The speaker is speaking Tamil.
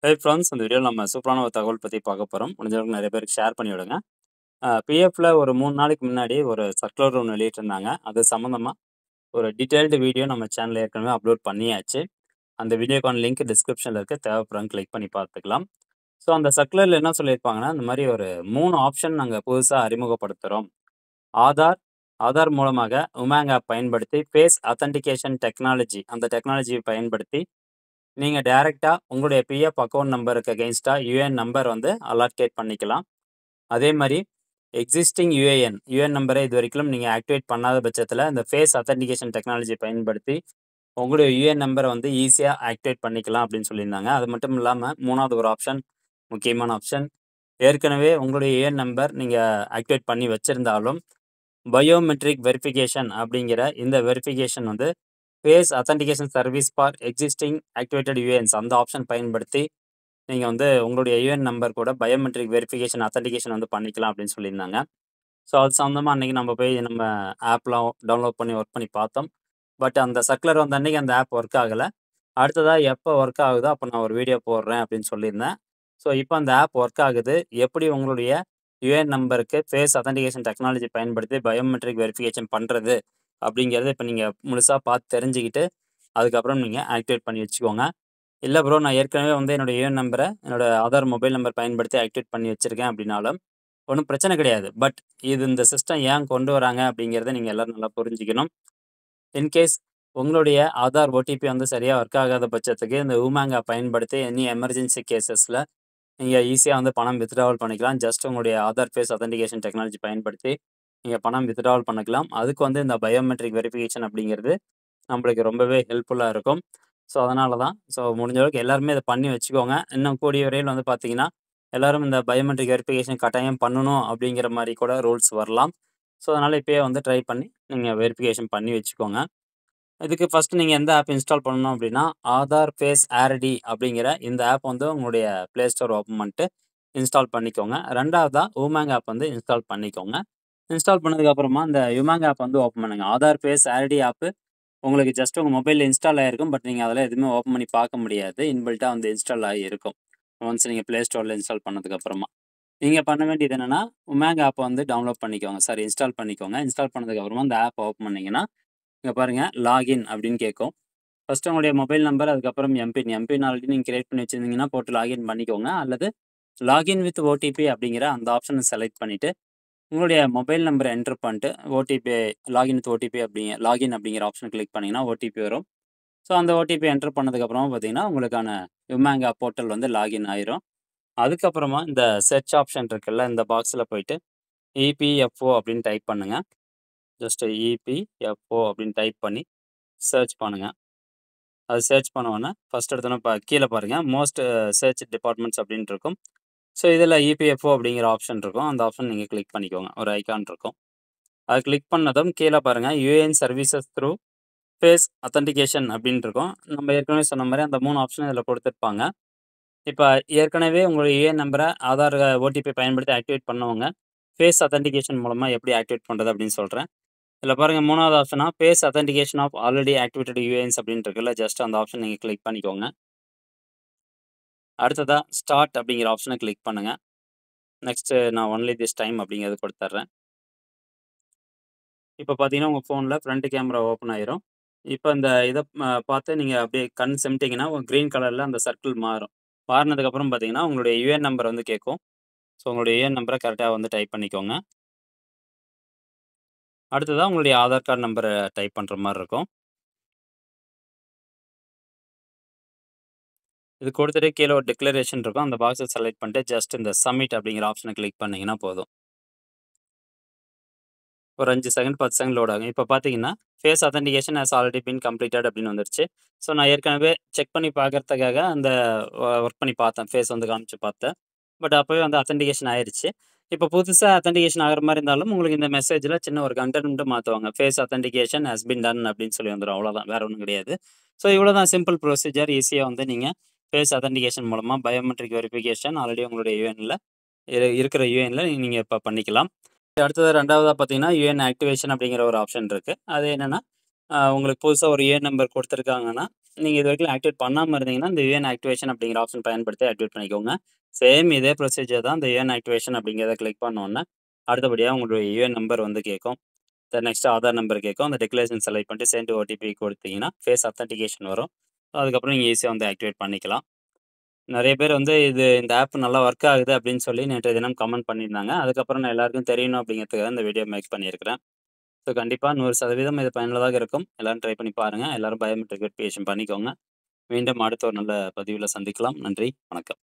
ஹே ஃப்ரெண்ட்ஸ், இந்த வீடியோவில் நம்ம சூப்பரான ஒரு தகவல் பற்றி பார்க்க போகிறோம். முடிஞ்சவரைக்கும் நிறைய பேருக்கு ஷேர் பண்ணி விடுங்க. பிஎஃப்ல ஒரு 3 நாளைக்கு முன்னாடி ஒரு சர்க்குலர் ஒன்று வெளியிட்டிருந்தாங்க. அது சம்மந்தமாக ஒரு டீட்டெயில்டு வீடியோ நம்ம சேனலில் ஏற்கனவே அப்லோட் பண்ணியாச்சு. அந்த வீடியோக்கான லிங்க் டிஸ்கிரிப்ஷனில் இருக்க, தேவைப்படுறவங்க கிளிக் பண்ணி பார்த்துக்கலாம். ஸோ அந்த சர்க்குலரில் என்ன சொல்லியிருப்பாங்கன்னா, இந்த மாதிரி ஒரு 3 ஆப்ஷன் நாங்கள் புதுசாக அறிமுகப்படுத்துகிறோம். ஆதார் ஆதார் மூலமாக உமாங் ஆப் பயன்படுத்தி ஃபேஸ் அத்தன்டிகேஷன் டெக்னாலஜி, அந்த டெக்னாலஜியை பயன்படுத்தி நீங்கள் டைரெக்டாக உங்களுடைய பிஎஃப் அக்கௌண்ட் நம்பருக்கு அகெயின்ஸ்டாக யூஏஎன் நம்பர் வந்து அலாட்கேட் பண்ணிக்கலாம். அதே மாதிரி எக்ஸிஸ்டிங் யூஏஎன் நம்பரை இது வரைக்கும் நீங்கள் ஆக்டிவேட் பண்ணாத பட்சத்தில் இந்த ஃபேஸ் அத்தன்டிகேஷன் டெக்னாலஜி பயன்படுத்தி உங்களுடைய யூஏஎன் நம்பரை வந்து ஈஸியாக ஆக்டிவேட் பண்ணிக்கலாம் அப்படின்னு சொல்லியிருந்தாங்க. அது மட்டும் இல்லாமல் 3வது ஒரு ஆப்ஷன், முக்கியமான ஆப்ஷன், ஏற்கனவே உங்களுடைய யூஏஎன் நம்பர் நீங்கள் ஆக்டிவேட் பண்ணி வச்சுருந்தாலும் பயோமெட்ரிக் வெரிஃபிகேஷன் அப்படிங்கிற இந்த வெரிஃபிகேஷன் வந்து face authentication service for existing activated UANs அந்த ஆப்ஷன் பயன்படுத்தி நீங்கள் வந்து உங்களுடைய யூஏஎன் நம்பர் கூட பயோமெட்ரிக் வெரிஃபிகேஷன் அத்தன்டிகேஷன் வந்து பண்ணிக்கலாம் அப்படின்னு சொல்லியிருந்தாங்க. ஸோ அது சம்மந்தமாக அன்றைக்கி நம்ம போய் நம்ம ஆப்லாம் டவுன்லோட் பண்ணி ஒர்க் பண்ணி பார்த்தோம். பட் அந்த சர்க்குலர் வந்த அன்றைக்கி அந்த ஆப் ஒர்க் ஆகலை. அடுத்ததாக எப்போ ஒர்க் ஆகுதோ அப்போ நான் ஒரு வீடியோ போடுறேன் அப்படின்னு சொல்லியிருந்தேன். ஸோ இப்போ அந்த ஆப் ஒர்க் ஆகுது. எப்படி உங்களுடைய யூஏஎன் நம்பருக்கு ஃபேஸ் அத்தன்டிகேஷன் டெக்னாலஜி பயன்படுத்தி பயோமெட்ரிக் வெரிஃபிகேஷன் பண்ணுறது அப்படிங்கிறத இப்போ நீங்கள் முழுசாக பார்த்து தெரிஞ்சுக்கிட்டு அதுக்கப்புறம் நீங்கள் ஆக்டிவேட் பண்ணி வச்சுக்கோங்க. இல்லை ப்ரோ, நான் ஏற்கனவே வந்து என்னோடய யூஏஎன் நம்பரை என்னோடய ஆதார் மொபைல் நம்பர் பயன்படுத்தி ஆக்டிவேட் பண்ணி வச்சுருக்கேன் அப்படின்னாலும் ஒன்றும் பிரச்சனை கிடையாது. பட் இது இந்த சிஸ்டம் ஏன் கொண்டு வராங்க அப்படிங்கிறத நீங்கள் எல்லோரும் நல்லா புரிஞ்சுக்கணும். இன்கேஸ் உங்களுடைய ஆதார் ஓடிபி வந்து சரியாக ஒர்க் ஆகாத பட்சத்துக்கு இந்த உமாங்கை பயன்படுத்தி எனி எமர்ஜென்சி கேசஸில் நீங்கள் ஈஸியாக வந்து பணம் வித்ட்ராவல் பண்ணிக்கலாம். ஜஸ்ட் உங்களுடைய ஆதார் ஃபேஸ் அத்தன்டிகேஷன் டெக்னாலஜி பயன்படுத்தி நீங்கள் பணம் வித்ட்ராவல் பண்ணிக்கலாம். அதுக்கு வந்து இந்த பயோமெட்ரிக் வெரிஃபிகேஷன் அப்படிங்கிறது நம்மளுக்கு ரொம்பவே ஹெல்ப்ஃபுல்லாக இருக்கும். ஸோ அதனால தான் முடிஞ்ச அளவுக்கு எல்லாருமே இதை பண்ணி வச்சுக்கோங்க. இன்னும் கூடிய விரைவில் வந்து பார்த்தீங்கன்னா எல்லோரும் இந்த பயோமெட்ரிக் வெரிஃபிகேஷன் கட்டாயம் பண்ணணும் அப்படிங்கிற மாதிரி கூட ரூல்ஸ் வரலாம். ஸோ அதனால் இப்போயே வந்து ட்ரை பண்ணி நீங்கள் வெரிஃபிகேஷன் பண்ணி வச்சுக்கோங்க. இதுக்கு ஃபஸ்ட்டு நீங்கள் எந்த ஆப் இன்ஸ்டால் பண்ணணும் அப்படின்னா, ஆதார் ஃபேஸ் ஆர்டி அப்படிங்கிற இந்த ஆப் வந்து உங்களுடைய ப்ளே ஸ்டோர் ஓப்பன் பண்ணிட்டு இன்ஸ்டால் பண்ணிக்கோங்க. 2வதா உமாங் ஆப் வந்து இன்ஸ்டால் பண்ணிக்கோங்க. இன்ஸ்டால் பண்ணதுக்கப்புறமா இந்த உமாங் ஆப் வந்து ஓப்பன் பண்ணுங்கள். ஆதார் ஃபேஸ் ஆர்டி ஆப்பு உங்களுக்கு ஜஸ்ட் உங்கள் மொபைலில் இன்ஸ்டால் ஆகிருக்கும். பட் நீங்கள் அதில் எதுவுமே ஓப்பன் பண்ணி பார்க்க முடியாது. இன்பில்ட்டாக வந்து இன்ஸ்டால் ஆகியிருக்கும். ஒன்ஸ் நீங்கள் ப்ளே ஸ்டோரில் இன்ஸ்டால் பண்ணதுக்கப்புறமா நீங்கள் பண்ண வேண்டியது என்னென்னா, உமாங் ஆப்பை வந்து டவுன்லோட் பண்ணிக்கோங்க. இன்ஸ்டால் பண்ணிக்கோங்க. இன்ஸ்டால் பண்ணதுக்கப்புறமா இந்த ஆப் ஓப்பன் பண்ணிங்கன்னா இங்கே பாருங்கள், லாகின் அப்படின்னு கேட்கும். ஃபஸ்ட்டு உங்களுடைய மொபைல் நம்பர், அதுக்கப்புறம் எம்பின் ஆல்ரெடி நீங்கள் கிரியேட் பண்ணி வச்சுருந்தீங்கன்னா போட்டு லாகின் பண்ணிக்கோங்க. அல்லது லாகின் வித் ஓடிபி அப்படிங்கிற அந்த ஆப்ஷனை செலக்ட் பண்ணிவிட்டு உங்களுடைய மொபைல் நம்பரை என்ட்ரு பண்ணிட்டு OTP login with OTP login அப்படிங்கிற ஆப்ஷன் கிளிக் பண்ணிங்கன்னா ஓடிபி வரும். ஸோ அந்த ஓடிபி என்ட்ரு பண்ணதுக்கப்புறமா பார்த்தீங்கன்னா உங்களுக்கான உமாங் ஆப் போர்ட்டல் வந்து லாகின் ஆயிரும். அதுக்கப்புறமா இந்த சர்ச் ஆப்ஷன் இருக்குல்ல, இந்த பாக்ஸில் போயிட்டு இபிஎஃப்ஓ அப்படின்னு டைப் பண்ணுங்கள். ஜஸ்ட் இபிஎஃப்ஓ அப்படின்னு டைப் பண்ணி சர்ச் பண்ணுங்கள். அது சர்ச் பண்ணோன்னே ஃபஸ்ட் எடுத்தோன்னே கீழே பாருங்கள், மோஸ்ட் சர்ச் டிபார்ட்மெண்ட்ஸ் அப்படின்னு இருக்கும். ஸோ இதில் இபிஎஃப்ஓ அப்படிங்கிற ஆப்ஷன் இருக்கும். அந்த ஆப்ஷன் நீங்கள் கிளிக் பண்ணிக்கோங்க. ஒரு ஐக்கான் இருக்கும். அது கிளிக் பண்ணதும் கீழே பாருங்கள், UAN services through face authentication அப்படின்னு இருக்கும். நம்ம ஏற்கனவே சொன்ன மாதிரி அந்த 3 ஆப்ஷன் இதில் கொடுத்துருப்பாங்க. இப்போ ஏற்கனவே உங்களுடைய யூஏஎன் நம்பரை ஆதார் ஓடிபி பயன்படுத்தி ஆக்டிவேட் பண்ணவங்க ஃபேஸ் அத்தன்டிகேஷன் மூலமாக எப்படி ஆக்டிவேட் பண்ணுறது அப்படின்னு சொல்கிறேன். இதில் பாருங்கள், 3வது ஆப்ஷனாக face authentication of already activated UANs அப்படின்னு இருக்குல்ல, ஜஸ்ட் அந்த ஆப்ஷன் நீங்கள் கிளிக் பண்ணிக்கோங்க. அடுத்ததாக ஸ்டார்ட் அப்படிங்கிற ஆப்ஷனை கிளிக் பண்ணுங்கள். நெக்ஸ்ட்டு நான் ஒன்லி திஸ் டைம் அப்படிங்கிறது கொடுத்துட்றேன். இப்போ பார்த்தீங்கன்னா உங்கள் ஃபோனில் ஃப்ரண்ட் கேமரா ஓப்பன் ஆயிரும். இப்போ இந்த இதை பார்த்து நீங்கள் அப்படியே கண் சிமிட்டிங்கன்னா க்ரீன் கலரில் அந்த சர்க்கிள் மாறும். மாறினதுக்கப்புறம் பார்த்தீங்கன்னா உங்களுடைய யூஏஎன் நம்பர் வந்து கேட்கும். ஸோ உங்களுடைய யூஏஎன் நம்பரை கரெக்டாக வந்து டைப் பண்ணிக்கோங்க. அடுத்ததாக உங்களுடைய ஆதார் கார்டு நம்பரை டைப் பண்ணுற மாதிரி இருக்கும். இது கொடுத்துட்டு கீழே ஒரு டிக்ளரேஷன் இருக்கும். அந்த பாக்ஸை செலக்ட் பண்ணிட்டு ஜஸ்ட் இந்த சப்மிட் அப்படிங்கிற ஆப்ஷனை கிளிக் பண்ணிங்கன்னா போதும். ஒரு 5 செகண்ட் 10 செகண்ட் லோட் ஆகும். இப்போ பார்த்தீங்கன்னா face authentication has already been completed அப்படின்னு வந்துருச்சு. ஸோ நான் ஏற்கனவே செக் பண்ணி பார்க்கறதுக்காக அந்த ஒர்க் பண்ணி பார்த்தேன். ஃபேஸ் வந்து காமிச்சு பார்த்தேன். பட் அப்போவே வந்து அத்தன்டிகேஷன் ஆயிடுச்சு. இப்போ புதுசாக அத்தன்டிகேஷன் ஆகிற மாதிரி இருந்தாலும் உங்களுக்கு இந்த மெசேஜில் சின்ன ஒரு கண்டென்ட் மட்டும் மாற்றுவாங்க. Face authentication has been done அப்படின்னு சொல்லி வந்துடும். அவ்வளோதான், வேறு ஒன்றும் கிடையாது. ஸோ இவ்வளோ தான் சிம்பிள் ப்ரொசீஜர். ஈஸியாக வந்து நீங்கள் ஃபேஸ் அத்தன்டிகேஷன் மூலமாக பயோமெட்ரிக் வெரிஃபிகேஷன் ஆல்ரெடி உங்களுடைய யூஎனில் இருக்கிற யூஎனில் நீங்கள் இப்போ பண்ணிக்கலாம். அடுத்தது 2வதா பார்த்தீங்கன்னா யூஎன் ஆக்டிவேஷன் அப்படிங்கிற ஒரு ஆப்ஷன் இருக்குது. அது என்னென்னா உங்களுக்கு புதுசாக ஒரு யூஎன் நம்பர் கொடுத்துருக்காங்கன்னா நீங்க இதுவரைக்கும் ஆக்டிவேட் பண்ணாம இருந்தீங்கன்னா, இந்த யுஏஎன் ஆக்டிவேஷன் அப்படிங்கிற ஆப்ஷன் பயன்படுத்தி ஆக்டிவேட் பண்ணிக்கோங்க. சேம் இதே ப்ரொசீஜர் தான். இந்த யுஏஎன் ஆக்டிவேஷன் அப்படிங்கிறத கிளிக் பண்ணோனே, அடுத்தபடியா உங்களுடைய யுஏஎன் நம்பர் வந்து கேட்கும். நெக்ஸ்ட் ஆதார் நம்பர் கேட்கும். அந்த டிக்ளரேஷன் செலக்ட் பண்ணிட்டு சென்ட் ஓடிபி கொடுத்தீங்கன்னா, ஃபேஸ் ஆத்தென்டிகேஷன் வரும். அதுக்கப்புறம் நீங்க ஈஸியா வந்து ஆக்டிவேட் பண்ணிக்கலாம். நெறைய பேர் வந்து இந்த ஆப் நல்லா ஒர்க் ஆகுது அப்படின்னு சொல்லி நேற்றைய தினம் கமெண்ட் பண்ணியிருந்தாங்க. அதுக்கப்புறம் நான் எல்லாருக்கும் தெரியணும் அப்படிங்கிறதுக்காக இந்த வீடியோ மேக் பண்ணியிருக்கிறேன். ஸோ கண்டிப்பா 100% இது பயனுள்ளதாக இருக்கும். எல்லாரும் ட்ரை பண்ணி பாருங்க. எல்லாரும் பயோமெட்ரிக் வெரிஃபிகேஷன் பண்ணிக்கோங்க. மீண்டும் அடுத்த ஒரு நல்ல பதிவில சந்திக்கலாம். நன்றி, வணக்கம்.